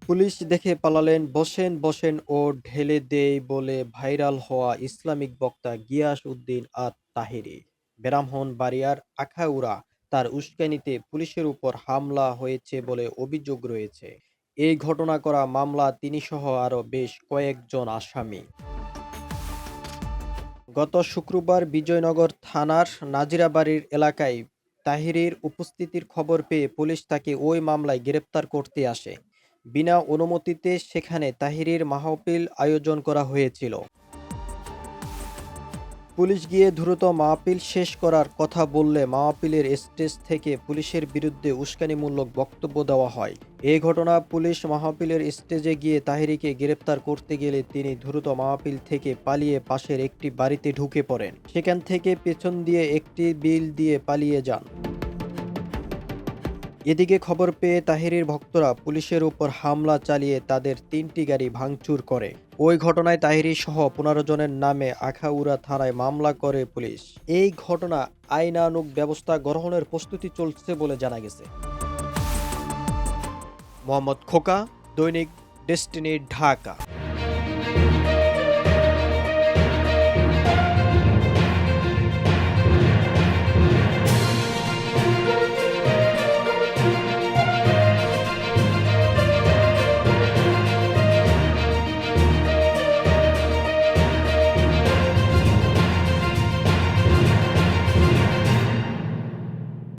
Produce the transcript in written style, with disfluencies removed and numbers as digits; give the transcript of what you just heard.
Police দেখে পালালেন বসেন বসেন ও ঢেলে দেই বলে ভাইরাল হওয়া ইসলামিক বক্তা গিয়াস উদ্দিন আত তাহেরি। ব্রাহ্মণবাড়িয়ার আখাউড়া তার উস্কানিতে পুলিশের উপর হামলা হয়েছে বলে অভিযোগ রয়েছে। এই ঘটনা করা মামলা তিনি সহ আরও বেশ কয়েকজন আসামি। গত শুক্রবার বিজয়নগর থানার নাজিরাবাড়ির এলাকায় তাহিরের উপস্থিতির খবর পেয়ে পুলিশ তাকে ওই মামলায় গ্রেপ্তার করতে আসে। বিনা অনুমতিতে সেখানে তাহিরের মাহফিল আয়োজন করা হয়েছিল। পুলিশ গিয়ে দ্রুত মাহফিল শেষ করার কথা বললে মাহফিলের স্টেজ থেকে পুলিশের বিরুদ্ধে উস্কানিমূলক বক্তব্য দেওয়া হয়। এই ঘটনা পুলিশ মাহফিলের স্টেজে গিয়ে তাহিরিকে গ্রেপ্তার করতে গেলে তিনি দ্রুত মাহফিল থেকে পালিয়ে পাশের একটি বাড়িতে ঢুকে পড়েন। সেখান থেকে পেছন দিয়ে একটি বিল দিয়ে পালিয়ে যান। এদিকে খবর পেয়ে তাহিরের ভক্তরা পুলিশের উপর হামলা চালিয়ে তাদের ৩টি গাড়ি ভাঙচুর করে। ওই ঘটনায় তাহিরি সহ ১৫ জনের নামে আখাউড়া থানায় মামলা করে পুলিশ। এই ঘটনা আইনানুগ ব্যবস্থা গ্রহণের প্রস্তুতি চলছে বলে জানা গেছে। মোহাম্মদ খোকা, দৈনিক ডেস্টিনি, ঢাকা।